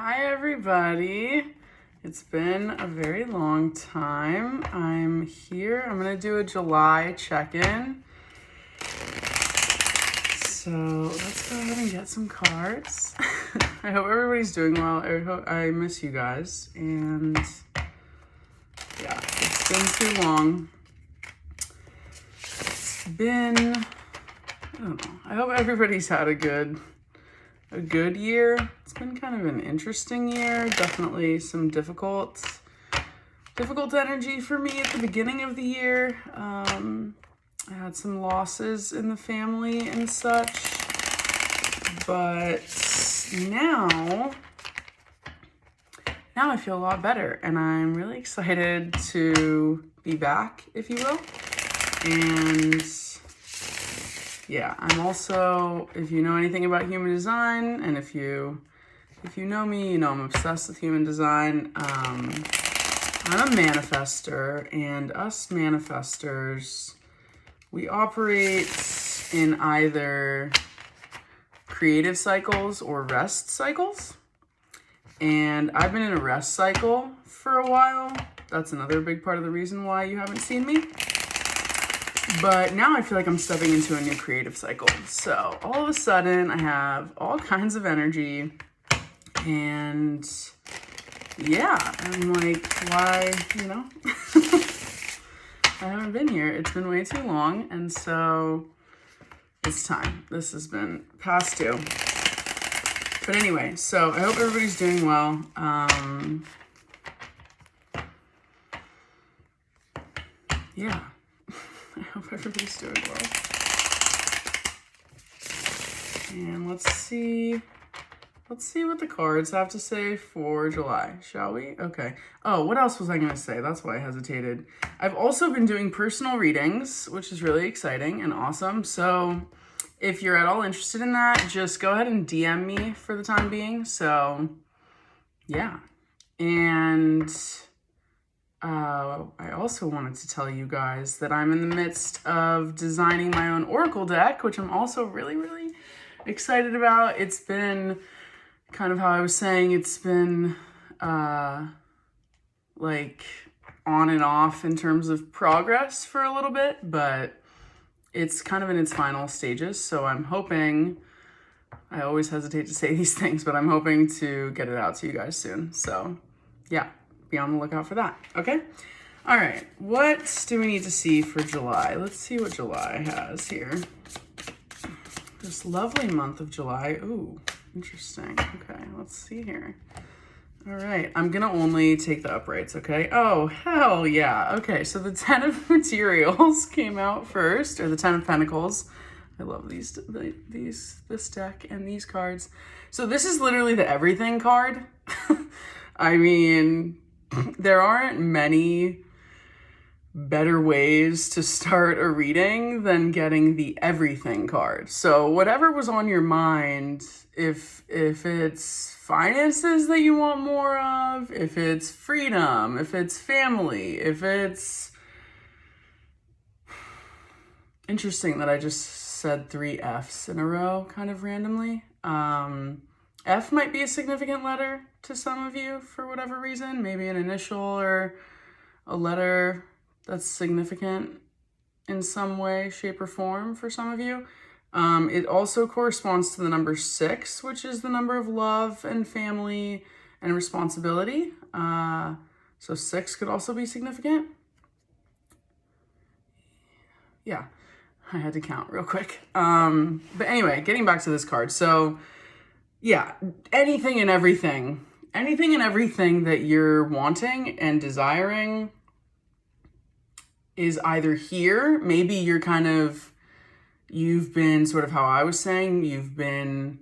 Hi everybody. It's been a very long time. I'm here. I'm gonna do a July check-in. So let's go ahead and get some cards. I hope everybody's doing well. I miss you guys. And yeah, it's been too long. I don't know. I hope everybody's had a good year. It's been kind of an interesting year. Definitely some difficult energy for me at the beginning of the year. I had some losses in the family and such, but now I feel a lot better, and I'm really excited to be back, if you will. And yeah, I'm also, if you know anything about human design, and if you know me, you know I'm obsessed with human design. I'm a manifester, and us manifestors, we operate in either creative cycles or rest cycles. And I've been in a rest cycle for a while. That's another big part of the reason why you haven't seen me. But now I feel like I'm stepping into a new creative cycle. So all of a sudden I have all kinds of energy, and yeah, I'm like, why, I haven't been here. It's been way too long, and so it's time. This has been past due. But anyway, so I hope everybody's doing well. Yeah. I hope everybody's doing well. And let's see what the cards have to say for July, shall we? Okay. Oh, what else was I going to say? That's why I hesitated. I've also been doing personal readings, which is really exciting and awesome. So if you're at all interested in that, just go ahead and DM me for the time being. So yeah. And I also wanted to tell you guys that I'm in the midst of designing my own Oracle deck, which I'm also really, really excited about. It's been kind of how I was saying, it's been like on and off in terms of progress for a little bit, but it's kind of in its final stages. So I'm hoping, I always hesitate to say these things, but I'm hoping to get it out to you guys soon. So yeah, be on the lookout for that. Okay. All right. What do we need to see for July? Let's see what July has here. This lovely month of July. Ooh, interesting. Okay, let's see here. All right, I'm gonna only take the uprights, okay? Oh, hell yeah. Okay, so the 10 of Materials came out first, or the 10 of Pentacles. I love this deck and these cards. So this is literally the everything card. I mean, there aren't many better ways to start a reading than getting the everything card. So whatever was on your mind, if it's finances that you want more of, if it's freedom, if it's family, if it's interesting that I just said 3 F's in a row kind of randomly. F might be a significant letter to some of you for whatever reason, maybe an initial or a letter that's significant in some way, shape, or form for some of you. It also corresponds to the number 6, which is the number of love and family and responsibility. So 6 could also be significant. Yeah, I had to count real quick. But anyway, getting back to this card. So yeah, anything and everything that you're wanting and desiring is either here. Maybe you've been sort of how I was saying, you've been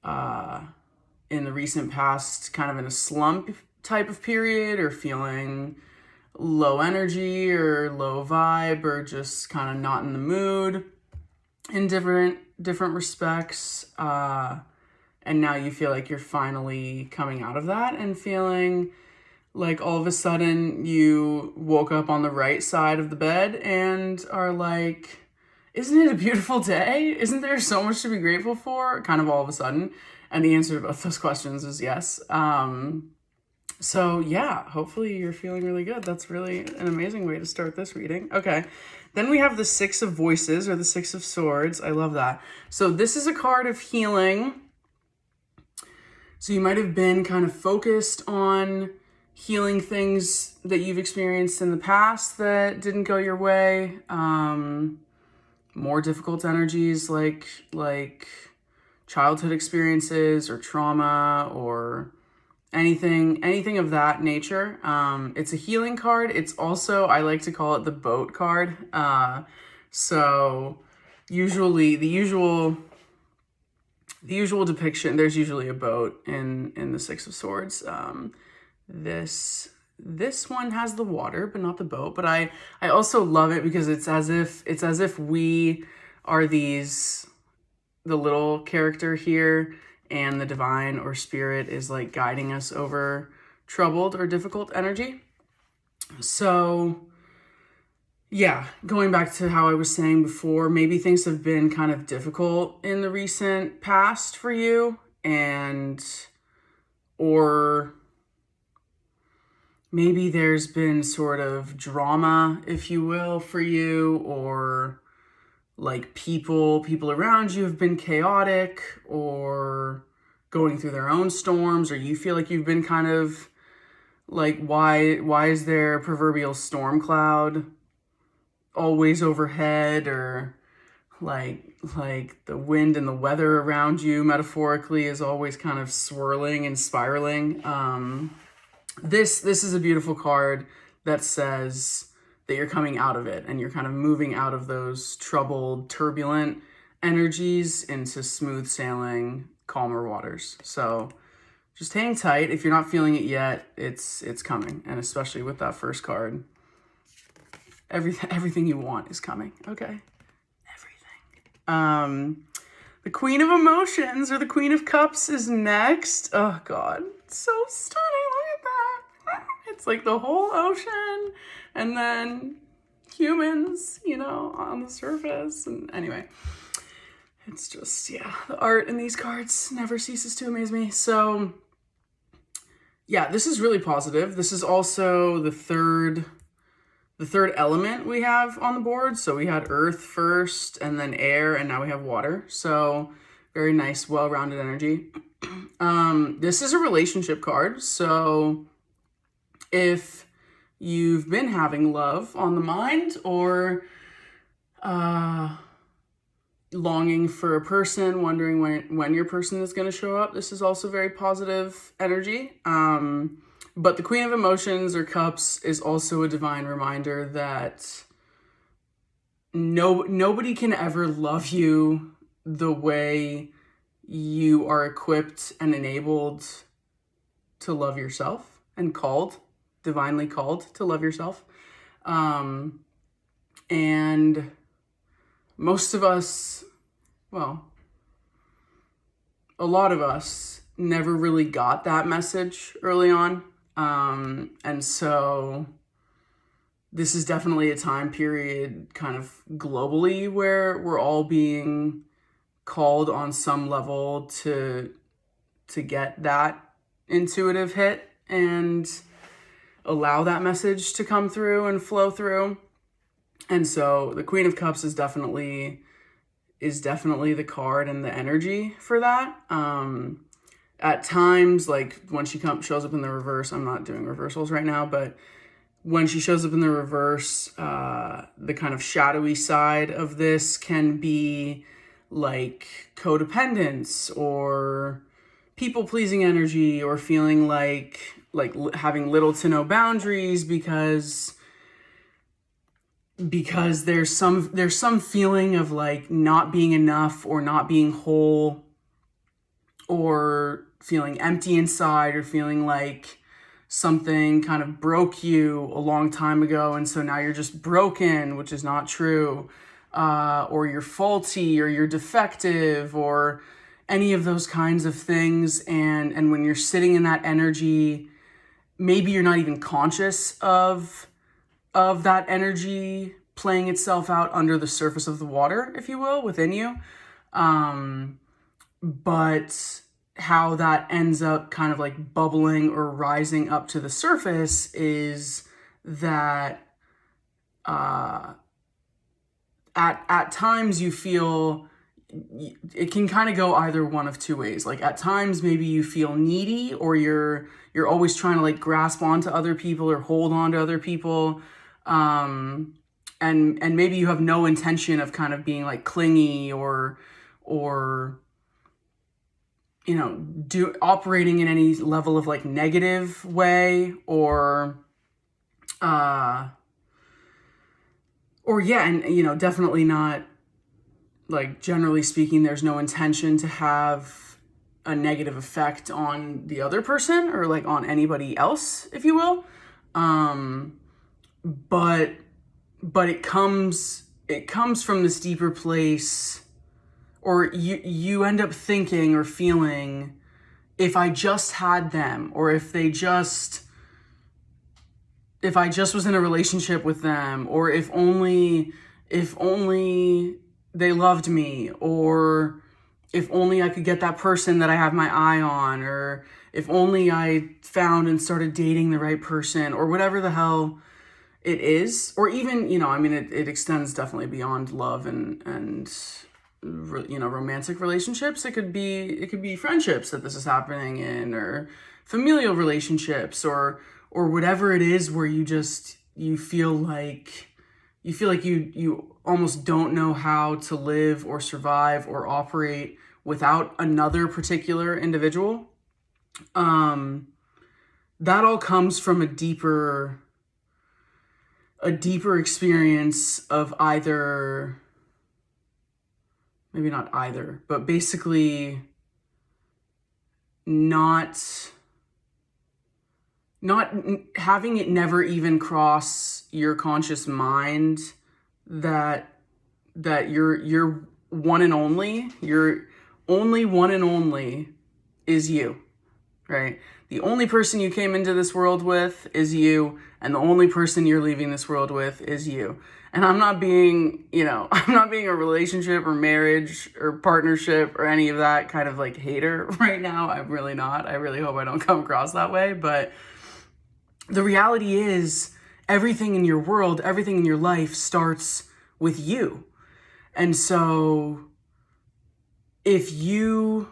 in the recent past kind of in a slump type of period, or feeling low energy or low vibe, or just kind of not in the mood in different respects. And now you feel like you're finally coming out of that and feeling like all of a sudden you woke up on the right side of the bed and are like, isn't it a beautiful day? Isn't there so much to be grateful for? Kind of all of a sudden. And the answer to both those questions is yes. So yeah, hopefully you're feeling really good. That's really an amazing way to start this reading. Okay, then we have the Six of Voices, or the Six of Swords. I love that. So this is a card of healing. So you might have been kind of focused on healing things that you've experienced in the past that didn't go your way. More difficult energies like childhood experiences or trauma or anything of that nature. It's a healing card. It's also, I like to call it the boat card. So usually the usual depiction, there's usually a boat in the Six of Swords. This one has the water, but not the boat. But I also love it because it's as if we are the little character here, and the divine or spirit is like guiding us over troubled or difficult energy. So yeah, going back to how I was saying before, maybe things have been kind of difficult in the recent past for you, or maybe there's been sort of drama, if you will, for you, or like people around you have been chaotic or going through their own storms, or you feel like you've been kind of like, why is there a proverbial storm cloud always overhead, or like the wind and the weather around you metaphorically is always kind of swirling and spiraling. This is a beautiful card that says that you're coming out of it and you're kind of moving out of those troubled, turbulent energies into smooth sailing, calmer waters. So just hang tight. If you're not feeling it yet, it's coming. And especially with that first card, everything you want is coming. Okay. Everything. The Queen of Emotions, or the Queen of Cups, is next. Oh God, it's so stunning. Look at that. It's like the whole ocean, and then humans, on the surface. And anyway, it's just, yeah, the art in these cards never ceases to amaze me. So yeah, this is really positive. This is also the third element we have on the board. So we had earth first, and then air, and now we have water. So very nice, well-rounded energy. This is a relationship card. So if you've been having love on the mind, or longing for a person, wondering when your person is going to show up, this is also very positive energy. But the Queen of Emotions, or Cups, is also a divine reminder that nobody can ever love you the way you are equipped and enabled to love yourself, and divinely called to love yourself. And most of us, well, a lot of us never really got that message early on. And so this is definitely a time period kind of globally where we're all being called on some level to get that intuitive hit and allow that message to come through and flow through. And so the Queen of Cups is definitely the card and the energy for that. At times, like when she shows up in the reverse, I'm not doing reversals right now, but when she shows up in the reverse, the kind of shadowy side of this can be like codependence or people-pleasing energy, or feeling like having little to no boundaries because there's some feeling of like not being enough, or not being whole, or feeling empty inside, or feeling like something kind of broke you a long time ago, and so now you're just broken, which is not true, or you're faulty, or you're defective, or any of those kinds of things. And when you're sitting in that energy, maybe you're not even conscious of that energy playing itself out under the surface of the water, if you will, within you. But how that ends up kind of like bubbling or rising up to the surface is that at times you feel it can kind of go either one of two ways. Like at times maybe you feel needy, or you're always trying to like grasp onto other people or hold on to other people, and maybe you have no intention of kind of being like clingy or operating in any level of like negative way, or yeah, and definitely not, like, generally speaking, there's no intention to have a negative effect on the other person or like on anybody else, if you will. But it comes from this deeper place, or you end up thinking or feeling, if I just had them, or if I just was in a relationship with them, or if only they loved me, or if only I could get that person that I have my eye on, or if only I found and started dating the right person, or whatever the hell it is. Or even, it extends definitely beyond love and romantic relationships. It could be friendships that this is happening in, or familial relationships, or whatever it is, where you feel like you almost don't know how to live or survive or operate without another particular individual. That all comes from a deeper experience of either, maybe not either, but basically not having it never even cross your conscious mind that you're one and only, your only one and only is you, right? The only person you came into this world with is you, and the only person you're leaving this world with is you. And I'm not being a relationship or marriage or partnership or any of that kind of like hater right now. I'm really not. I really hope I don't come across that way. But the reality is, everything in your world, everything in your life starts with you. And so if you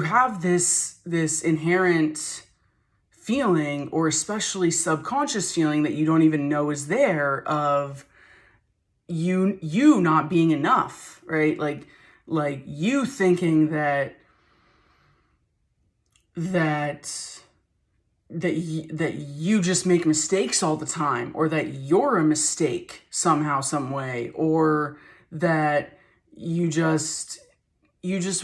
have this inherent feeling, or especially subconscious feeling that you don't even know is there, of you not being enough, right? Like you thinking that you just make mistakes all the time, or that you're a mistake somehow, some way, or that you just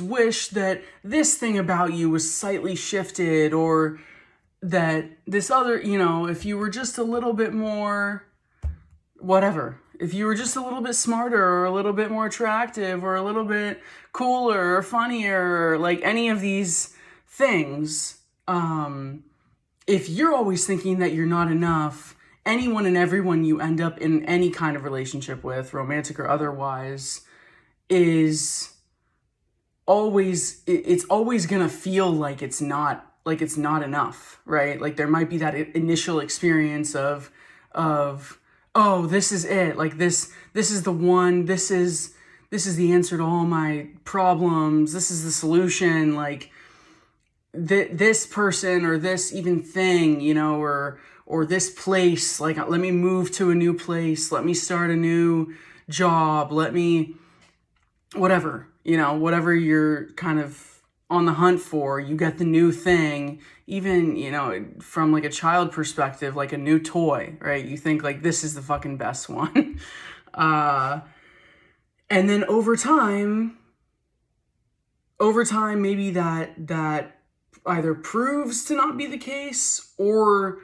wish that this thing about you was slightly shifted, or that this other, if you were just a little bit more whatever, if you were just a little bit smarter, or a little bit more attractive, or a little bit cooler or funnier, or like any of these things, if you're always thinking that you're not enough, anyone and everyone you end up in any kind of relationship with, romantic or otherwise, is always, it's always gonna feel like it's not enough, right? Like there might be that initial experience of oh, this is it, like this is the one, this is the answer to all my problems, this is the solution, like this person, or this even thing, or this place, like let me move to a new place, let me start a new job, let me whatever you're kind of on the hunt for, you get the new thing, even, from like a child perspective, like a new toy, right? You think like this is the fucking best one. And then over time, maybe that either proves to not be the case, or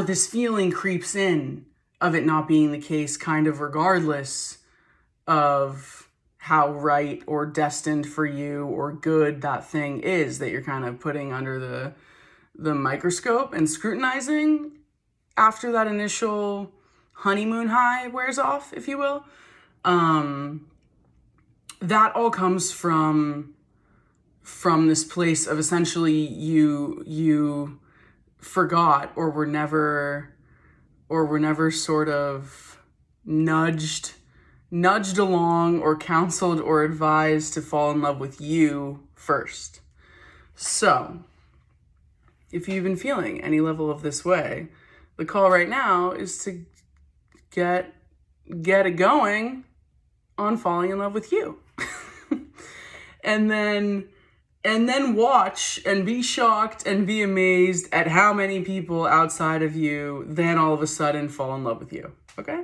this feeling creeps in of it not being the case, kind of regardless of how right or destined for you or good that thing is that you're kind of putting under the microscope and scrutinizing after that initial honeymoon high wears off, if you will. That all comes from from this place of essentially you forgot or were never sort of nudged along or counseled or advised to fall in love with you first. So, if you've been feeling any level of this way, the call right now is to get it going on falling in love with you. and then watch and be shocked and be amazed at how many people outside of you then all of a sudden fall in love with you. Okay?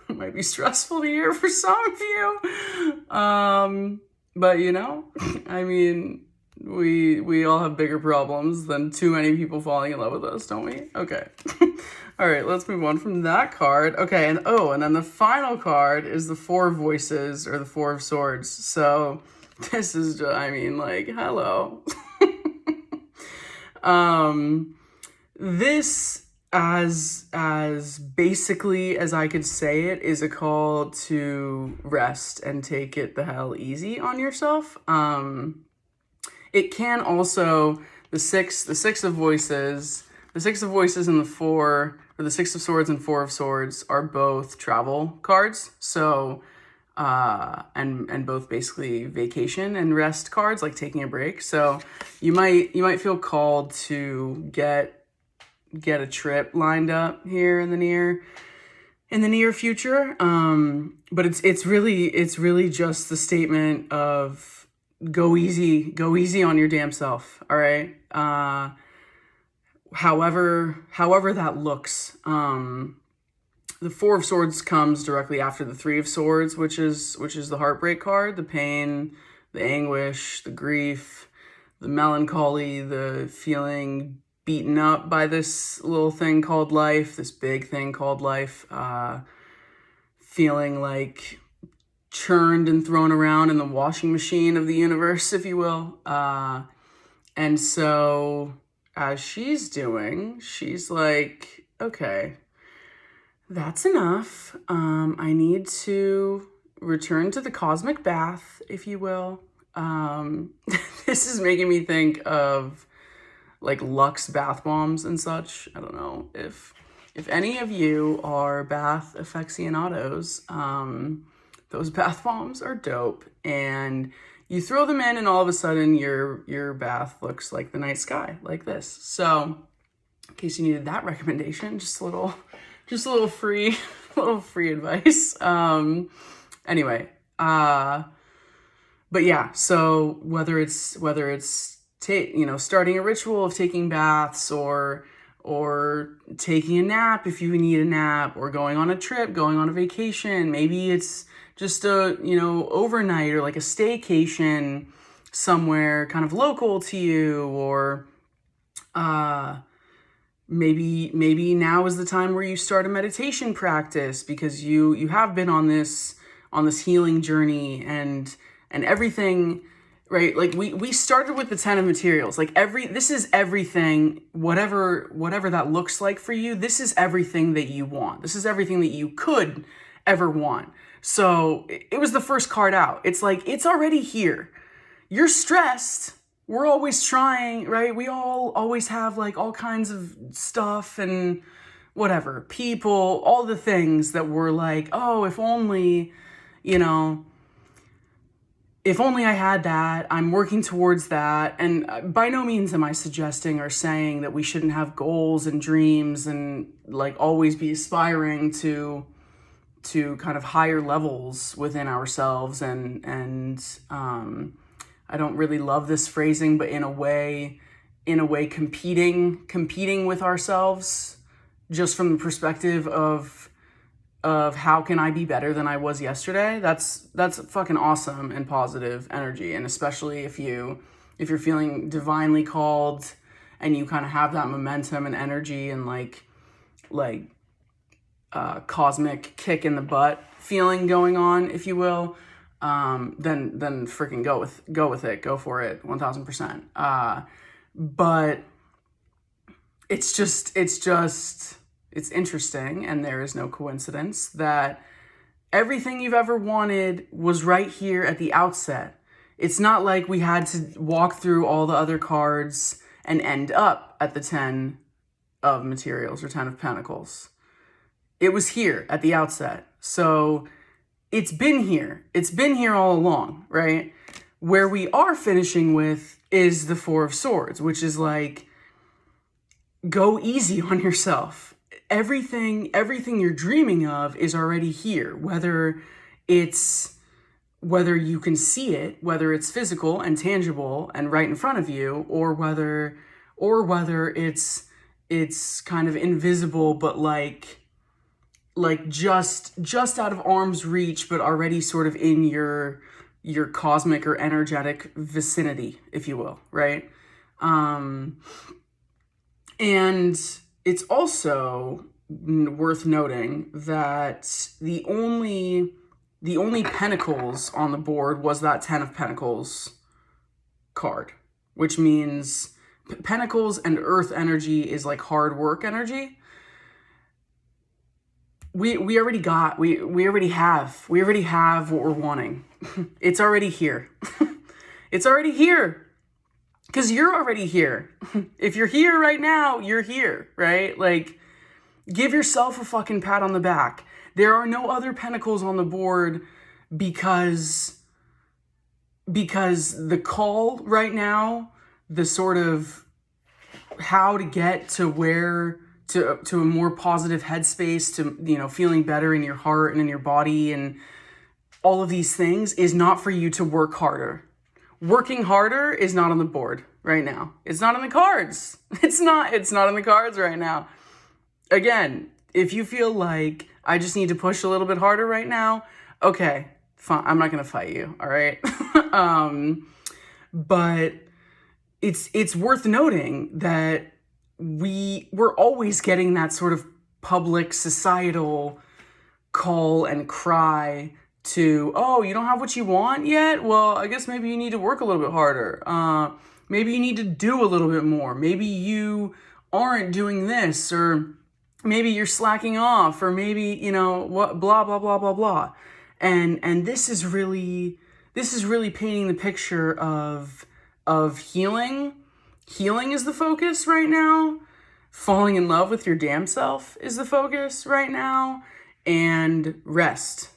It might be stressful to hear for some of you. But I mean, we all have bigger problems than too many people falling in love with us, don't we? Okay. All right, let's move on from that card. Okay, and then the final card is the Four of Voices, or the Four of Swords. So this is, hello. This, as basically as I could say it, is a call to rest and take it the hell easy on yourself. It can also, the six of voices and the Six of Swords and Four of Swords are both travel cards. So, and both basically vacation and rest cards, like taking a break. So you might feel called to get a trip lined up here in the near future. But it's really just the statement of go easy on your damn self. All right. However that looks. The Four of Swords comes directly after the Three of Swords, which is the heartbreak card, the pain, the anguish, the grief, the melancholy, the feeling beaten up by this little thing called life, this big thing called life, feeling like churned and thrown around in the washing machine of the universe, if you will. And so as she's doing, she's like, okay, that's enough. I need to return to the cosmic bath, if you will. This is making me think of like Lux bath bombs and such. I don't know if any of you are bath aficionados. Those bath bombs are dope, and you throw them in and all of a sudden your bath looks like the night sky, like this. So in case you needed that recommendation, just a little free advice. Anyway, but yeah, so whether it's starting a ritual of taking baths or taking a nap if you need a nap, or going on a trip, going on a vacation, maybe it's just a, overnight or like a staycation somewhere kind of local to you, or maybe now is the time where you start a meditation practice because you have been on this healing journey and everything, right? Like we started with the 10 of materials. Like this is everything, whatever that looks like for you. This is everything that you want. This is everything that you could ever want. So it was the first card out. It's like, it's already here. You're stressed. We're always trying, right? We all always have like all kinds of stuff and whatever, people, all the things that we're like, oh, if only I had that. I'm working towards that. And by no means am I suggesting or saying that we shouldn't have goals and dreams and like always be aspiring to kind of higher levels within ourselves. And I don't really love this phrasing, but in a way competing with ourselves, just from the perspective of how can I be better than I was yesterday. That's fucking awesome and positive energy. And especially if you're feeling divinely called and you kind of have that momentum and energy and like cosmic kick in the butt feeling going on, if you will, then freaking go with it, go for it, 1000%. But it's interesting, and there is no coincidence that everything you've ever wanted was right here at the outset. It's not like we had to walk through all the other cards and end up at the 10 of materials or 10 of pentacles. It was here at the outset. So it's been here. It's been here all along, right? Where we are finishing with is the 4 of swords, which is like, go easy on yourself. Everything you're dreaming of is already here, whether you can see it, whether it's physical and tangible and right in front of you, or whether it's kind of invisible, but like just out of arm's reach, but already sort of in your cosmic or energetic vicinity, if you will, right? And it's also worth noting that the only pentacles on the board was that 10 of Pentacles card, which means pentacles and earth energy is like hard work energy. We already have what we're wanting. It's already here. It's already here. Because you're already here. If you're here right now, you're here, right? Like, give yourself a fucking pat on the back. There are no other pentacles on the board because the call right now, the sort of how to get to where to a more positive headspace, to, you know, feeling better in your heart and in your body and all of these things is not for you to work harder. Working harder is not on the board right now. It's not in the cards. It's not in the cards right now. Again, if you feel like I just need to push a little bit harder right now, okay, fine. I'm not going to fight you. All right. But it's worth noting that we're always getting that sort of public societal call and cry to, oh, you don't have what you want yet? Well, I guess maybe you need to work a little bit harder. Maybe you need to do a little bit more. Maybe you aren't doing this, or maybe you're slacking off, or maybe, you know, what, blah, blah, blah, blah, blah. And this is really painting the picture of healing. Healing is the focus right now. Falling in love with your damn self is the focus right now. And rest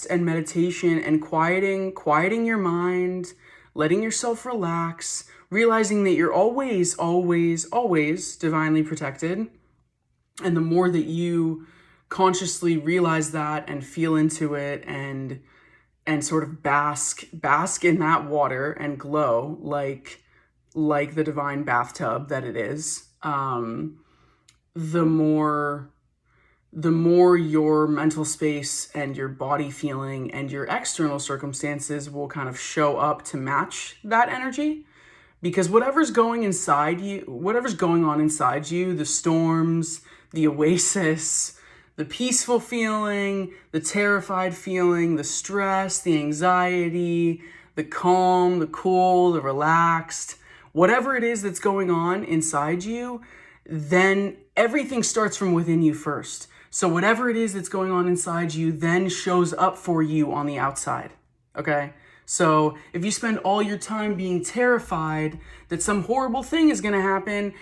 and meditation and quieting your mind, letting yourself relax, realizing that you're always, always, always divinely protected. And the more that you consciously realize that and feel into it and sort of bask in that water and glow like the divine bathtub that it is, the more your mental space and your body feeling and your external circumstances will kind of show up to match that energy. Because whatever's going on inside you, the storms, the oasis, the peaceful feeling, the terrified feeling, the stress, the anxiety, the calm, the cool, the relaxed, whatever it is that's going on inside you, then everything starts from within you first. So whatever it is that's going on inside you then shows up for you on the outside, okay? So if you spend all your time being terrified that some horrible thing is gonna happen,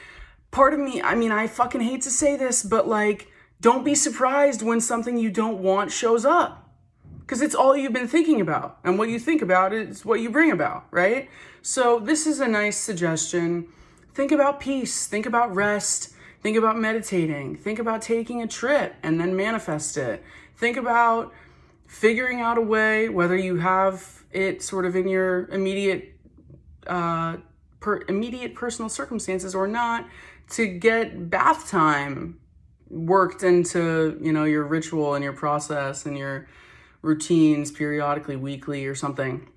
part of me, I mean, I fucking hate to say this, but like, don't be surprised when something you don't want shows up. Because it's all you've been thinking about. And what you think about is what you bring about, right? So this is a nice suggestion. Think about peace, think about rest, think about meditating, think about taking a trip and then manifest it. Think about figuring out a way, whether you have it sort of in your immediate personal circumstances or not, to get bath time worked into, you know, your ritual and your process and your routines periodically, weekly or something.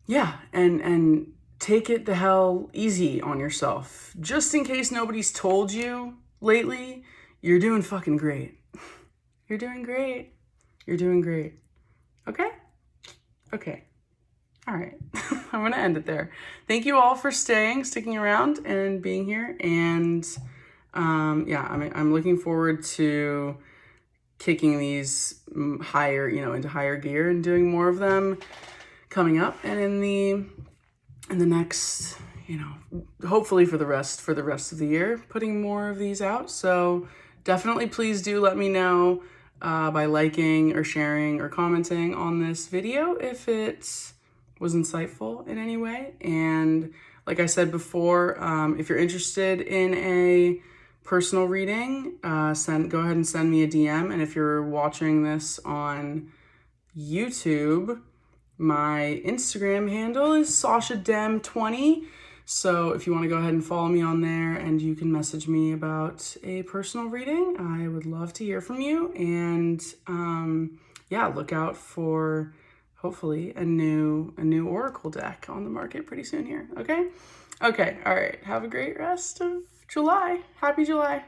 Yeah, and take it the hell easy on yourself. Just in case nobody's told you lately, you're doing fucking great. You're doing great. You're doing great. Okay? Okay. All right. I'm going to end it there. Thank you all for sticking around and being here. And yeah, I'm looking forward to kicking these higher, into higher gear and doing more of them coming up, and in the next, hopefully for the rest of the year, putting more of these out. So definitely please do let me know by liking or sharing or commenting on this video if it was insightful in any way. And like I said before, if you're interested in a personal reading, go ahead and send me a DM. And if you're watching this on YouTube, my Instagram handle is SashaDem20. So if you want to go ahead and follow me on there, and you can message me about a personal reading, I would love to hear from you. And yeah, look out for hopefully a new Oracle deck on the market pretty soon here. Okay, all right. Have a great rest of July. Happy July.